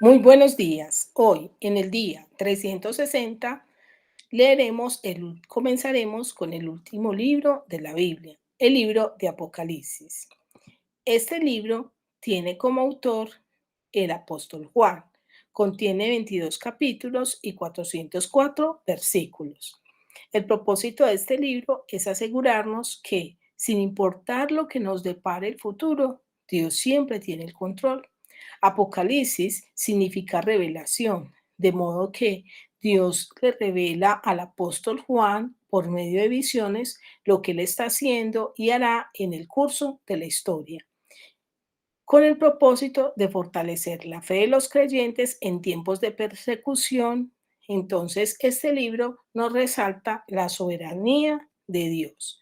Muy buenos días. Hoy, en el día 360, comenzaremos con el último libro de la Biblia, el libro de Apocalipsis. Este libro tiene como autor el apóstol Juan. Contiene 22 capítulos y 404 versículos. El propósito de este libro es asegurarnos que, sin importar lo que nos depare el futuro, Dios siempre tiene el control. Apocalipsis significa revelación, de modo que Dios le revela al apóstol Juan por medio de visiones lo que él está haciendo y hará en el curso de la historia, con el propósito de fortalecer la fe de los creyentes en tiempos de persecución. Entonces, este libro nos resalta la soberanía de Dios.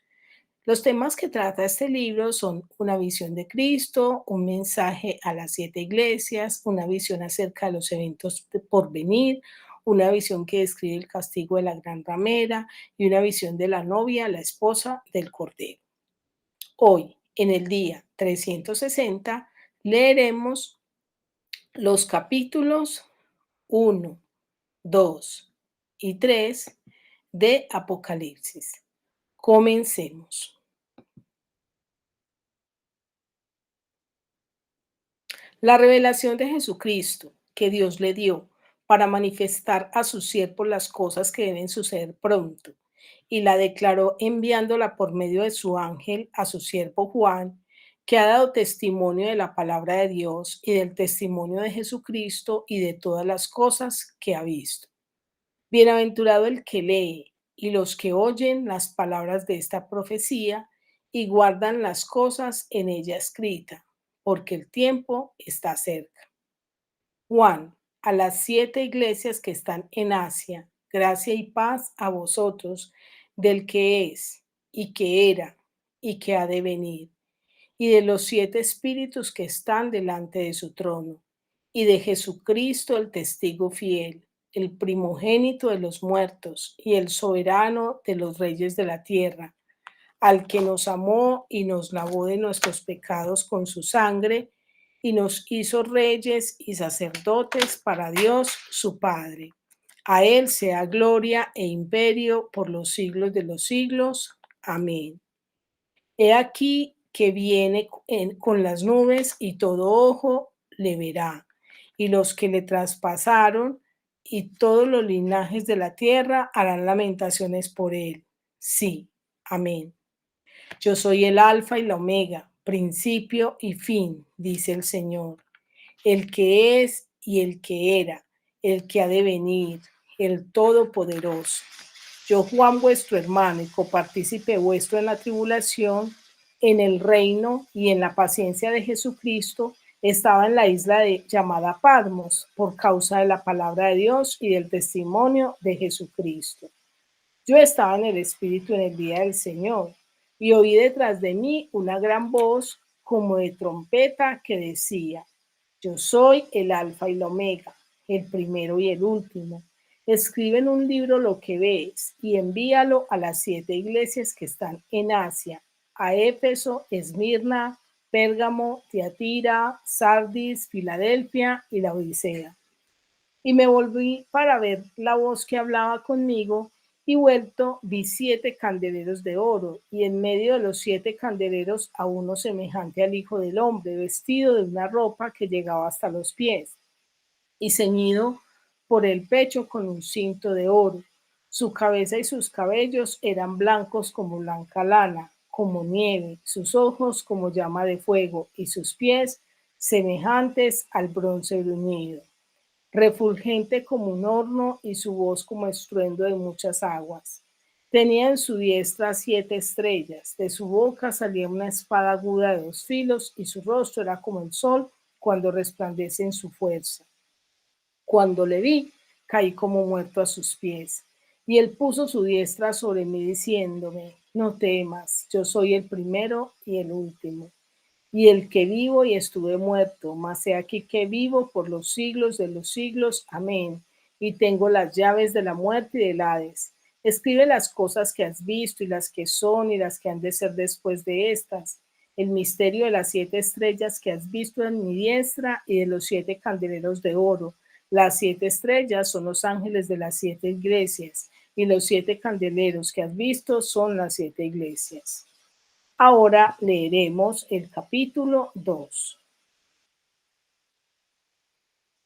Los temas que trata este libro son una visión de Cristo, un mensaje a las 7 iglesias, una visión acerca de los eventos por venir, una visión que describe el castigo de la gran ramera y una visión de la novia, la esposa del Cordero. Hoy, en el día 360, leeremos los capítulos 1, 2 y 3 de Apocalipsis. Comencemos. La revelación de Jesucristo que Dios le dio para manifestar a sus siervos las cosas que deben suceder pronto, y la declaró enviándola por medio de su ángel a su siervo Juan, que ha dado testimonio de la palabra de Dios y del testimonio de Jesucristo y de todas las cosas que ha visto. Bienaventurado el que lee y los que oyen las palabras de esta profecía y guardan las cosas en ella escritas, porque el tiempo está cerca. Juan, a las 7 iglesias que están en Asia, gracia y paz a vosotros, del que es, y que era, y que ha de venir, y de los 7 espíritus que están delante de su trono, y de Jesucristo el testigo fiel, el primogénito de los muertos y el soberano de los reyes de la tierra, al que nos amó y nos lavó de nuestros pecados con su sangre y nos hizo reyes y sacerdotes para Dios su Padre. A él sea gloria e imperio por los siglos de los siglos. Amén. He aquí que viene con las nubes y todo ojo le verá, y los que le traspasaron y todos los linajes de la tierra harán lamentaciones por él. Sí, amén. Yo soy el alfa y la omega, principio y fin, dice el Señor, el que es y el que era, el que ha de venir, el Todopoderoso. Yo, Juan, vuestro hermano y copartícipe vuestro en la tribulación, en el reino y en la paciencia de Jesucristo, estaba en la llamada Patmos por causa de la palabra de Dios y del testimonio de Jesucristo. Yo estaba en el Espíritu en el día del Señor y oí detrás de mí una gran voz como de trompeta que decía: yo soy el Alfa y la Omega, el primero y el último. Escribe en un libro lo que ves y envíalo a las 7 iglesias que están en Asia: a Éfeso, Esmirna, Pérgamo, Tiatira, Sardis, Filadelfia y la Odisea. Y me volví para ver la voz que hablaba conmigo, y vuelto vi 7 candeleros de oro, y en medio de los 7 candeleros a uno semejante al Hijo del Hombre, vestido de una ropa que llegaba hasta los pies, y ceñido por el pecho con un cinto de oro. Su cabeza y sus cabellos eran blancos como blanca lana, como nieve, sus ojos como llama de fuego, y sus pies semejantes al bronce bruñido, refulgente como un horno, y su voz como estruendo de muchas aguas. Tenía en su diestra 7 estrellas, de su boca salía una espada aguda de 2 filos, y su rostro era como el sol cuando resplandece en su fuerza. Cuando le vi, caí como muerto a sus pies. Y él puso su diestra sobre mí diciéndome: no temas, yo soy el primero y el último, y el que vivo y estuve muerto, mas he aquí que vivo por los siglos de los siglos. Amén. Y tengo las llaves de la muerte y del Hades. Escribe las cosas que has visto y las que son y las que han de ser después de estas. el misterio de las 7 estrellas que has visto en mi diestra y de los 7 candeleros de oro. Las 7 estrellas son los ángeles de las 7 iglesias y los 7 candeleros que has visto son las 7 iglesias. Ahora leeremos el capítulo 2.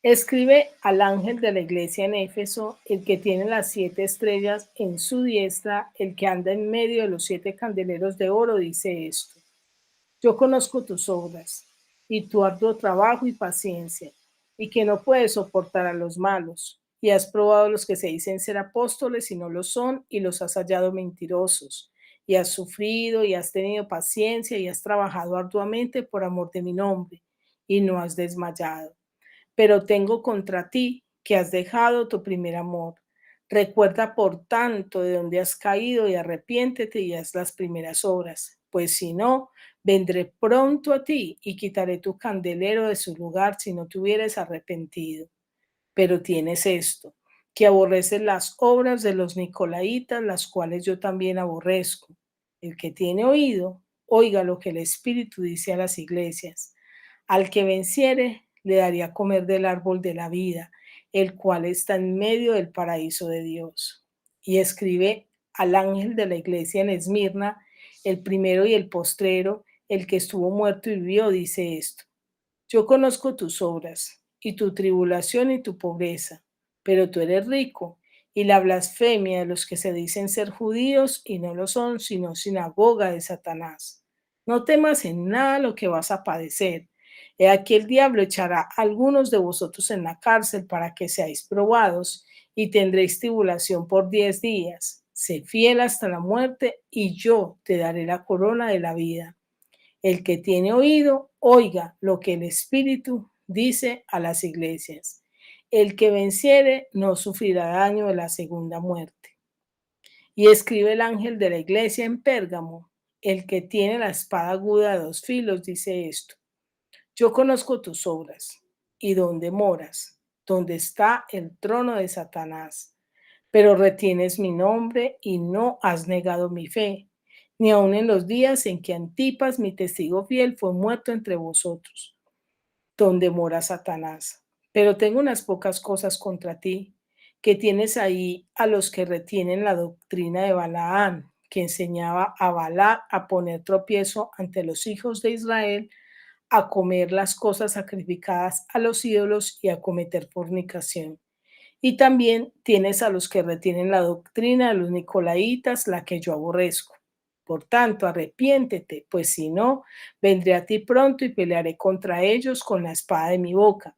Escribe al ángel de la iglesia en Éfeso, el que tiene las 7 estrellas en su diestra, el que anda en medio de los 7 candeleros de oro, dice esto. Yo conozco tus obras y tu arduo trabajo y paciencia, y que no puedes soportar a los malos, y has probado a los que se dicen ser apóstoles y no lo son, y los has hallado mentirosos, y has sufrido y has tenido paciencia y has trabajado arduamente por amor de mi nombre, y no has desmayado. Pero tengo contra ti que has dejado tu primer amor. Recuerda, por tanto, de dónde has caído y arrepiéntete y haz las primeras obras, pues si no, vendré pronto a ti y quitaré tu candelero de su lugar si no te hubieres arrepentido. Pero tienes esto, que aborreces las obras de los nicolaítas, las cuales yo también aborrezco. El que tiene oído, oiga lo que el Espíritu dice a las iglesias. Al que venciere, le daría a comer del árbol de la vida, el cual está en medio del paraíso de Dios. Y escribe al ángel de la iglesia en Esmirna, el primero y el postrero, el que estuvo muerto y vivió, dice esto. Yo conozco tus obras y tu tribulación y tu pobreza, pero tú eres rico, y la blasfemia de los que se dicen ser judíos y no lo son, sino sinagoga de Satanás. No temas en nada lo que vas a padecer. He aquí el diablo echará a algunos de vosotros en la cárcel para que seáis probados y tendréis tribulación por 10 días. Sé fiel hasta la muerte y yo te daré la corona de la vida. El que tiene oído, oiga lo que el Espíritu dice a las iglesias. El que venciere no sufrirá daño de la segunda muerte. Y escribe el ángel de la iglesia en Pérgamo, el que tiene la espada aguda de 2 filos, dice esto. Yo conozco tus obras y dónde moras, donde está el trono de Satanás, pero retienes mi nombre y no has negado mi fe, ni aun en los días en que Antipas, mi testigo fiel, fue muerto entre vosotros, donde mora Satanás. Pero tengo unas pocas cosas contra ti, que tienes ahí a los que retienen la doctrina de Balaán, que enseñaba a Balac a poner tropiezo ante los hijos de Israel, a comer las cosas sacrificadas a los ídolos y a cometer fornicación. Y también tienes a los que retienen la doctrina de los nicolaítas, la que yo aborrezco. Por tanto, arrepiéntete, pues si no, vendré a ti pronto y pelearé contra ellos con la espada de mi boca.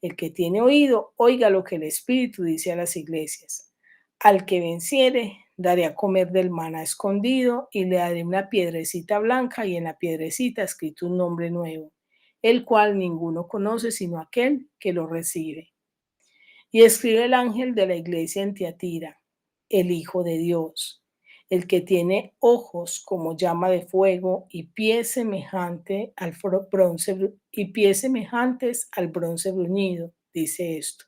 El que tiene oído, oiga lo que el Espíritu dice a las iglesias. Al que venciere, daré a comer del maná escondido y le daré una piedrecita blanca y en la piedrecita escrito un nombre nuevo, el cual ninguno conoce sino aquel que lo recibe. Y escribe el ángel de la iglesia en Tiatira, el Hijo de Dios, el que tiene ojos como llama de fuego y pies semejante al bronce y pies semejantes al bronce bruñido, dice esto.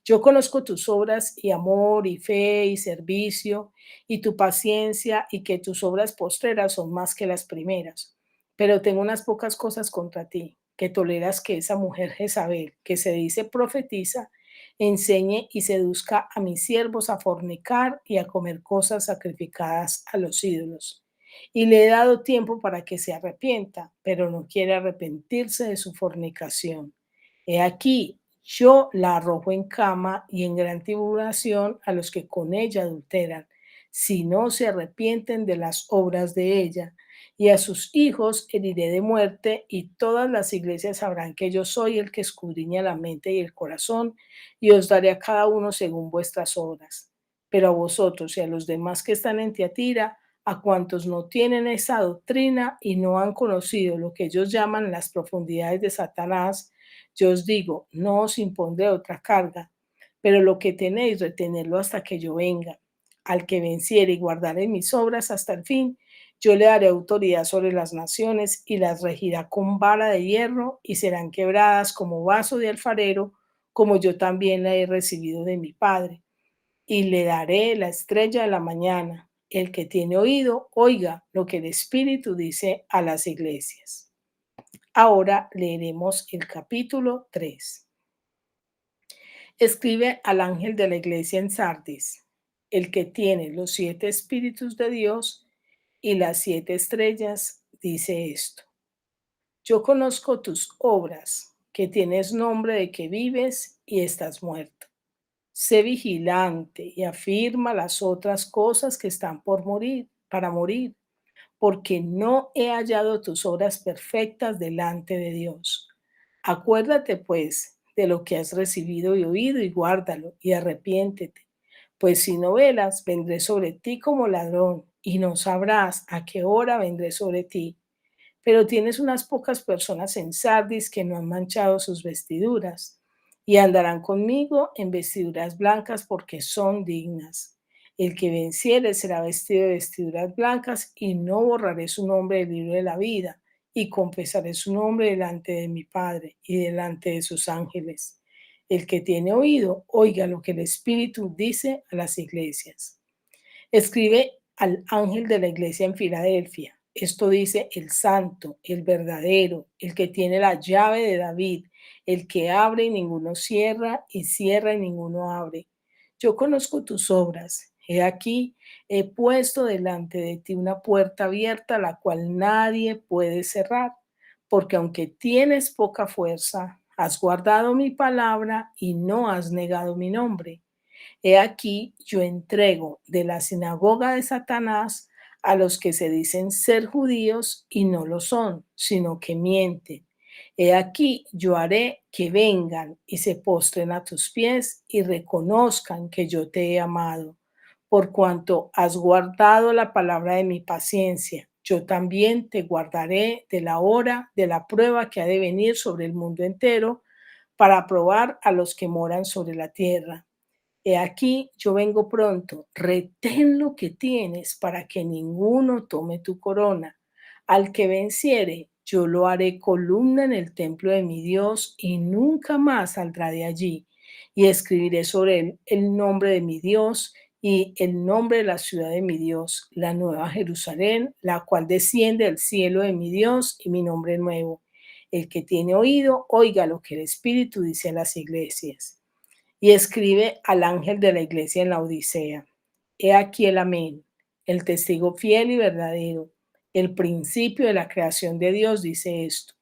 Yo conozco tus obras y amor y fe y servicio y tu paciencia y que tus obras postreras son más que las primeras. Pero tengo unas pocas cosas contra ti, que toleras que esa mujer Jezabel, que se dice profetiza, enseñe y seduzca a mis siervos a fornicar y a comer cosas sacrificadas a los ídolos. Y le he dado tiempo para que se arrepienta, pero no quiere arrepentirse de su fornicación. He aquí, yo la arrojo en cama y en gran tribulación a los que con ella adulteran, si no se arrepienten de las obras de ella. Y a sus hijos heriré de muerte, y todas las iglesias sabrán que yo soy el que escudriña la mente y el corazón, y os daré a cada uno según vuestras obras. Pero a vosotros y a los demás que están en Tiatira, a cuantos no tienen esa doctrina y no han conocido lo que ellos llaman las profundidades de Satanás, yo os digo, no os impondré otra carga, pero lo que tenéis, retenerlo hasta que yo venga. Al que venciere y guardare mis obras hasta el fin, yo le daré autoridad sobre las naciones y las regirá con vara de hierro y serán quebradas como vaso de alfarero, como yo también la he recibido de mi Padre. Y le daré la estrella de la mañana. El que tiene oído, oiga lo que el Espíritu dice a las iglesias. Ahora leeremos el capítulo 3. Escribe al ángel de la iglesia en Sardis, el que tiene los 7 espíritus de Dios y las 7 estrellas, dice esto. Yo conozco tus obras, que tienes nombre de que vives y estás muerto. Sé vigilante y afirma las otras cosas que están por morir, para morir, porque no he hallado tus obras perfectas delante de Dios. Acuérdate, pues, de lo que has recibido y oído y guárdalo y arrepiéntete. Pues si no velas, vendré sobre ti como ladrón y no sabrás a qué hora vendré sobre ti. Pero tienes unas pocas personas en Sardis que no han manchado sus vestiduras y andarán conmigo en vestiduras blancas porque son dignas. El que venciere será vestido de vestiduras blancas y no borraré su nombre del libro de la vida y confesaré su nombre delante de mi Padre y delante de sus ángeles. El que tiene oído, oiga lo que el Espíritu dice a las iglesias. Escribe al ángel de la iglesia en Filadelfia. Esto dice el santo, el verdadero, el que tiene la llave de David, el que abre y ninguno cierra, y cierra y ninguno abre. Yo conozco tus obras. He aquí, he puesto delante de ti una puerta abierta, la cual nadie puede cerrar, porque aunque tienes poca fuerza, has guardado mi palabra y no has negado mi nombre. He aquí, yo entrego de la sinagoga de Satanás a los que se dicen ser judíos y no lo son, sino que mienten. He aquí, yo haré que vengan y se postren a tus pies y reconozcan que yo te he amado. Por cuanto has guardado la palabra de mi paciencia, yo también te guardaré de la hora de la prueba que ha de venir sobre el mundo entero para probar a los que moran sobre la tierra. He aquí, yo vengo pronto, retén lo que tienes para que ninguno tome tu corona. Al que venciere, yo lo haré columna en el templo de mi Dios y nunca más saldrá de allí. Y escribiré sobre él el nombre de mi Dios y el nombre de la ciudad de mi Dios, la nueva Jerusalén, la cual desciende del cielo de mi Dios y mi nombre nuevo. El que tiene oído, oiga lo que el Espíritu dice a las iglesias. Y escribe al ángel de la iglesia en la Odisea. He aquí el amén, el testigo fiel y verdadero, el principio de la creación de Dios dice esto.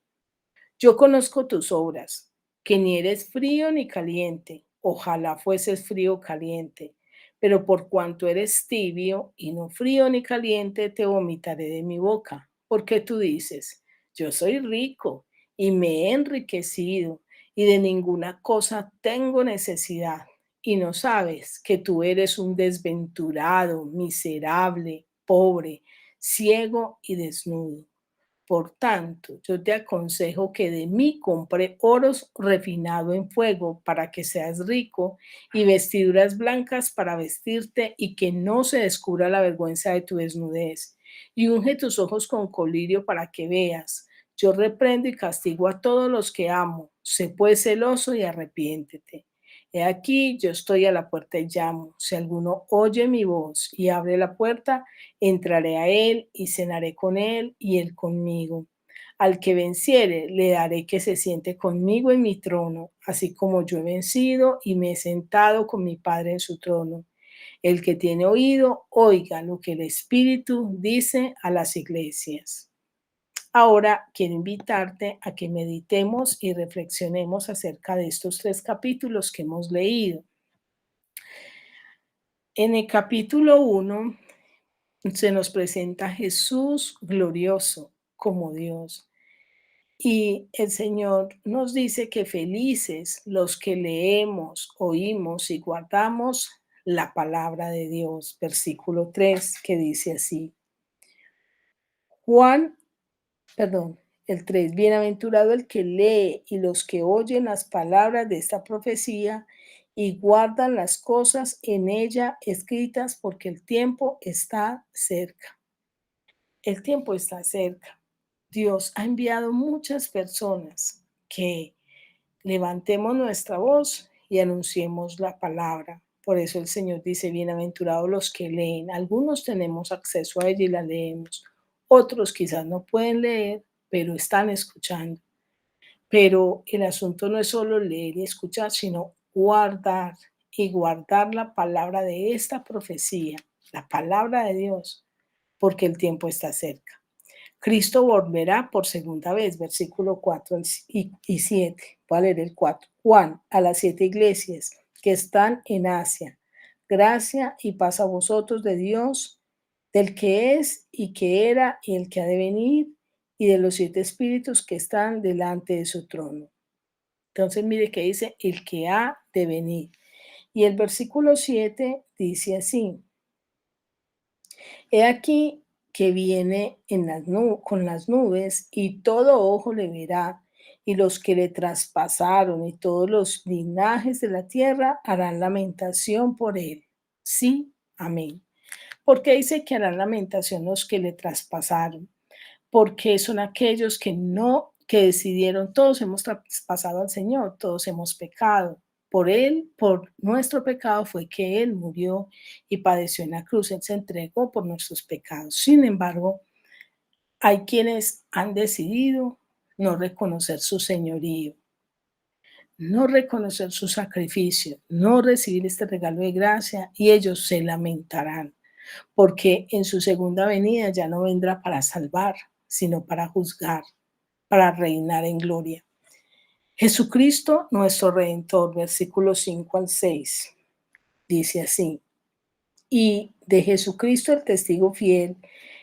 Yo conozco tus obras, que ni eres frío ni caliente. Ojalá fueses frío o caliente. Pero por cuanto eres tibio y no frío ni caliente, te vomitaré de mi boca. Porque tú dices, yo soy rico y me he enriquecido y de ninguna cosa tengo necesidad. Y no sabes que tú eres un desventurado, miserable, pobre, ciego y desnudo. Por tanto, yo te aconsejo que de mí compre oro refinado en fuego para que seas rico y vestiduras blancas para vestirte y que no se descubra la vergüenza de tu desnudez. Y unge tus ojos con colirio para que veas. Yo reprendo y castigo a todos los que amo. Sé pues celoso y arrepiéntete. He aquí, yo estoy a la puerta y llamo. Si alguno oye mi voz y abre la puerta, entraré a él y cenaré con él y él conmigo. Al que venciere, le daré que se siente conmigo en mi trono, así como yo he vencido y me he sentado con mi Padre en su trono. El que tiene oído, oiga lo que el Espíritu dice a las iglesias. Ahora quiero invitarte a que meditemos y reflexionemos acerca de estos 3 capítulos que hemos leído. En el capítulo 1 se nos presenta a Jesús glorioso como Dios. Y el Señor nos dice que felices los que leemos, oímos y guardamos la palabra de Dios. Versículo 3 que dice así. Juan, perdón, el 3. Bienaventurado el que lee y los que oyen las palabras de esta profecía y guardan las cosas en ella escritas porque el tiempo está cerca. El tiempo está cerca. Dios ha enviado muchas personas que levantemos nuestra voz y anunciemos la palabra. Por eso el Señor dice, bienaventurados los que leen. Algunos tenemos acceso a ella y la leemos. Otros quizás no pueden leer, pero están escuchando. Pero el asunto no es solo leer y escuchar, sino guardar y guardar la palabra de esta profecía, la palabra de Dios, porque el tiempo está cerca. Cristo volverá por segunda vez, versículo 4 y 7. Voy a leer el 4. Juan, a las 7 iglesias que están en Asia. Gracia y paz a vosotros de Dios, del que es y que era y el que ha de venir, y de los 7 espíritus que están delante de su trono. Entonces, mire que dice el que ha de venir. Y el versículo 7 dice así: He aquí que viene con las nubes, y todo ojo le verá, y los que le traspasaron, y todos los linajes de la tierra harán lamentación por él. Sí, amén. Porque dice que harán lamentación los que le traspasaron, porque son aquellos que no, que decidieron, todos hemos traspasado al Señor, todos hemos pecado. Por Él, por nuestro pecado fue que Él murió y padeció en la cruz. Él se entregó por nuestros pecados. Sin embargo, hay quienes han decidido no reconocer su señorío, no reconocer su sacrificio, no recibir este regalo de gracia, y ellos se lamentarán porque en su segunda venida ya no vendrá para salvar, sino para juzgar, para reinar en gloria. Jesucristo, nuestro Redentor, versículos 5 al 6, dice así: y de Jesucristo el testigo fiel,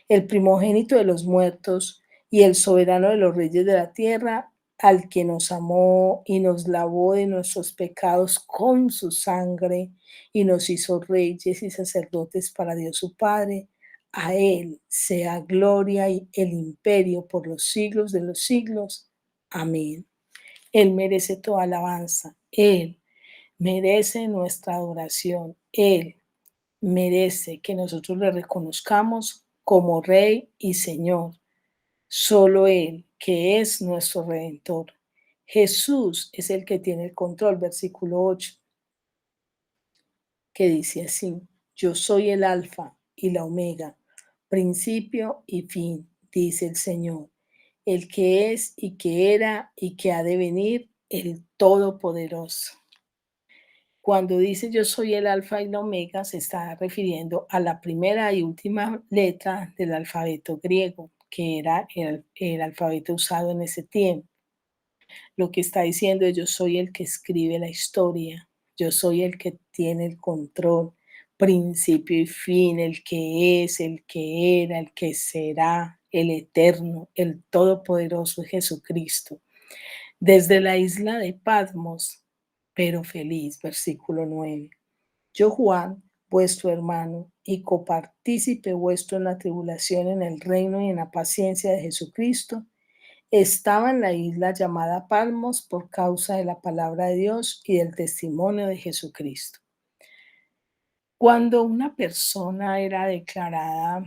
el primogénito de los muertos y el soberano de los reyes de la tierra, al que nos amó y nos lavó de nuestros pecados con su sangre y nos hizo reyes y sacerdotes para Dios su Padre. A Él sea gloria y el imperio por los siglos de los siglos. Amén. Él merece toda alabanza. Él merece nuestra adoración. Él merece que nosotros le reconozcamos como Rey y Señor. Solo Él, que es nuestro Redentor. Jesús es el que tiene el control, versículo 8, que dice así: yo soy el alfa y la omega, principio y fin, dice el Señor, el que es y que era y que ha de venir, el Todopoderoso. Cuando dice yo soy el alfa y la omega, se está refiriendo a la primera y última letra del alfabeto griego, que era el alfabeto usado en ese tiempo. Lo que está diciendo es yo soy el que escribe la historia, yo soy el que tiene el control, principio y fin, el que es, el que era, el que será, el eterno, el todopoderoso Jesucristo. Desde la isla de Patmos, pero feliz, versículo 9. Yo, Juan, vuestro hermano, y copartícipe vuestro en la tribulación, en el reino y en la paciencia de Jesucristo, estaba en la isla llamada Palmos por causa de la palabra de Dios y del testimonio de Jesucristo. Cuando una persona era declarada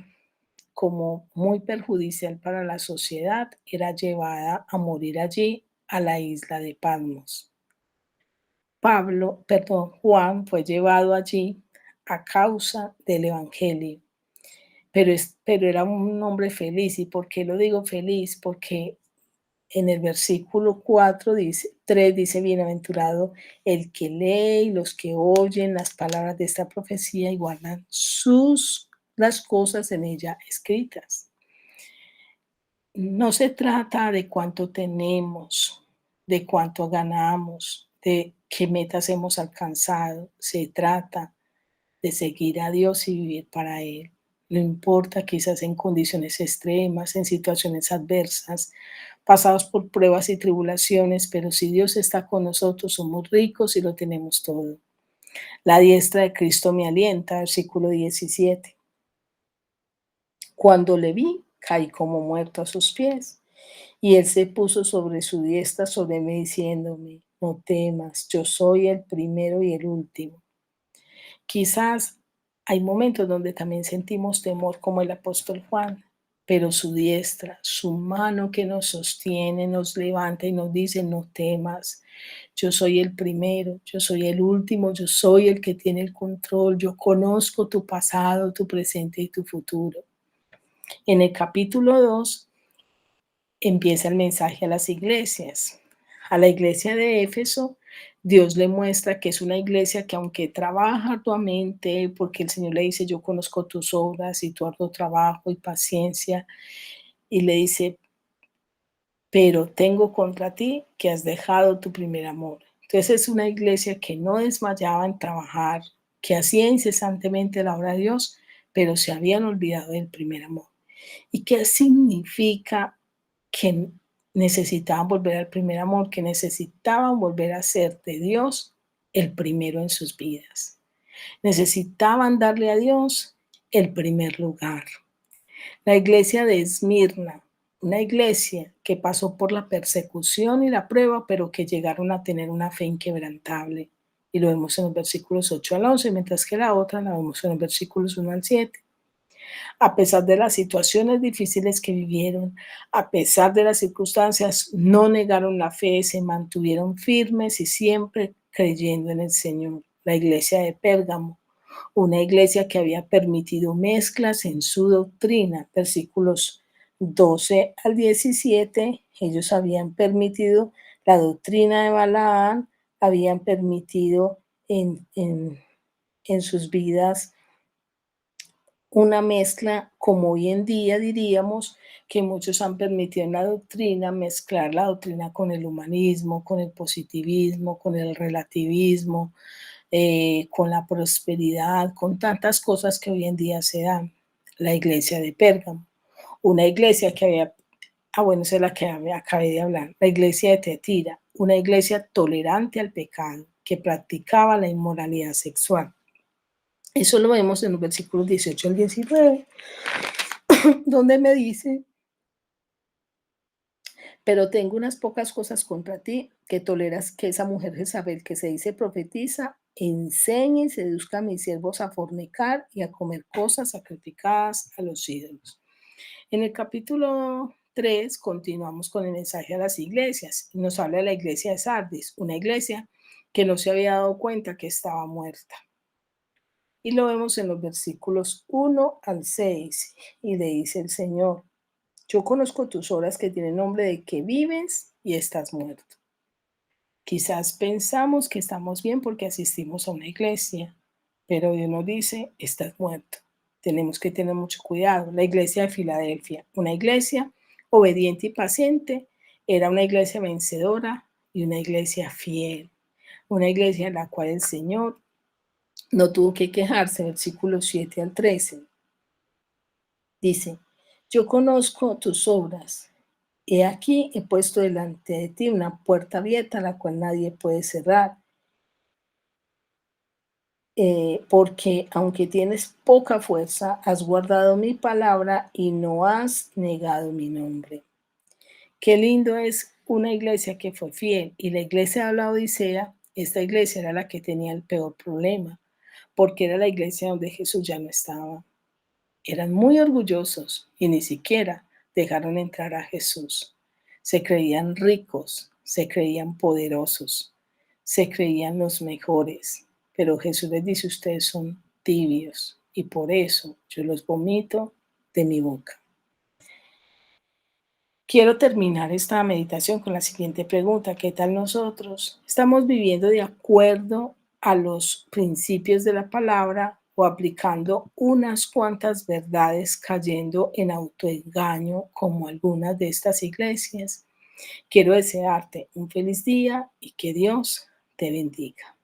como muy perjudicial para la sociedad, era llevada a morir allí, a la isla de Patmos. Juan fue llevado allí a causa del Evangelio, pero era un hombre feliz. ¿Y por qué lo digo feliz? Porque en el versículo 4 dice, 3 dice, bienaventurado el que lee y los que oyen las palabras de esta profecía y guardan las cosas en ella escritas. No se trata de cuánto tenemos, de cuánto ganamos, de qué metas hemos alcanzado. Se trata de seguir a Dios y vivir para Él. No importa, quizás en condiciones extremas, en situaciones adversas, pasados por pruebas y tribulaciones, pero si Dios está con nosotros, somos ricos y lo tenemos todo. La diestra de Cristo me alienta, versículo 17. Cuando le vi, caí como muerto a sus pies. Y él se puso sobre su diestra sobre mí, diciéndome, no temas, yo soy el primero y el último. Quizás hay momentos donde también sentimos temor como el apóstol Juan, pero su diestra, su mano que nos sostiene, nos levanta y nos dice, no temas, Yo soy el primero, yo soy el último, yo soy el que tiene el control, yo conozco tu pasado, tu presente y tu futuro. En el capítulo 2 empieza el mensaje a las iglesias. A la iglesia de Éfeso, Dios le muestra que es una iglesia que aunque trabaja arduamente, porque el Señor le dice, yo conozco tus obras y tu arduo trabajo y paciencia, y le dice, pero tengo contra ti que has dejado tu primer amor. Entonces es una iglesia que no desmayaba en trabajar, que hacía incesantemente la obra de Dios, pero se habían olvidado del primer amor. ¿Y qué significa que necesitaban volver al primer amor? Que necesitaban volver a ser de Dios el primero en sus vidas. Necesitaban darle a Dios el primer lugar. La iglesia de Esmirna, una iglesia que pasó por la persecución y la prueba, pero que llegaron a tener una fe inquebrantable. Y lo vemos en los versículos 8 al 11, mientras que la otra la vemos en los versículos 1 al 7. A pesar de las situaciones difíciles que vivieron, a pesar de las circunstancias, no negaron la fe, se mantuvieron firmes y siempre creyendo en el Señor. La iglesia de Pérgamo, una iglesia que había permitido mezclas en su doctrina, versículos 12 al 17, ellos habían permitido la doctrina de Balaán, habían permitido en sus vidas una mezcla, como hoy en día diríamos que muchos han permitido en la doctrina mezclar la doctrina con el humanismo, con el positivismo, con el relativismo, con la prosperidad, con tantas cosas que hoy en día se dan. La iglesia de Pérgamo, una iglesia que había, bueno, esa es la que me acabé de hablar, la iglesia de Tetira, una iglesia tolerante al pecado, que practicaba la inmoralidad sexual. Eso lo vemos en los versículos 18 al 19, donde me dice, pero tengo unas pocas cosas contra ti, que toleras que esa mujer Jezabel, que se dice profetiza, enseñe y seduzca a mis siervos a fornicar y a comer cosas sacrificadas a los ídolos. En el capítulo 3 continuamos con el mensaje a las iglesias y nos habla de la iglesia de Sardis, una iglesia que no se había dado cuenta que estaba muerta. Y lo vemos en los versículos 1 al 6. Y le dice el Señor, yo conozco tus obras que tienen nombre de que vives y estás muerto. Quizás pensamos que estamos bien porque asistimos a una iglesia, pero Dios nos dice, estás muerto. Tenemos que tener mucho cuidado. La iglesia de Filadelfia, una iglesia obediente y paciente, era una iglesia vencedora y una iglesia fiel. Una iglesia en la cual el Señor no tuvo que quejarse, versículos 7 al 13. Dice, yo conozco tus obras. He aquí, he puesto delante de ti una puerta abierta, la cual nadie puede cerrar. Porque aunque tienes poca fuerza, has guardado mi palabra y no has negado mi nombre. Qué lindo es una iglesia que fue fiel. Y la iglesia de la Odisea, esta iglesia era la que tenía el peor problema, porque era la iglesia donde Jesús ya no estaba. Eran muy orgullosos y ni siquiera dejaron entrar a Jesús. Se creían ricos, se creían poderosos, se creían los mejores. Pero Jesús les dice, ustedes son tibios y por eso yo los vomito de mi boca. Quiero terminar esta meditación con la siguiente pregunta. ¿Qué tal nosotros? ¿Estamos viviendo de acuerdo a los principios de la palabra o aplicando unas cuantas verdades cayendo en autoengaño como algunas de estas iglesias? Quiero desearte un feliz día y que Dios te bendiga.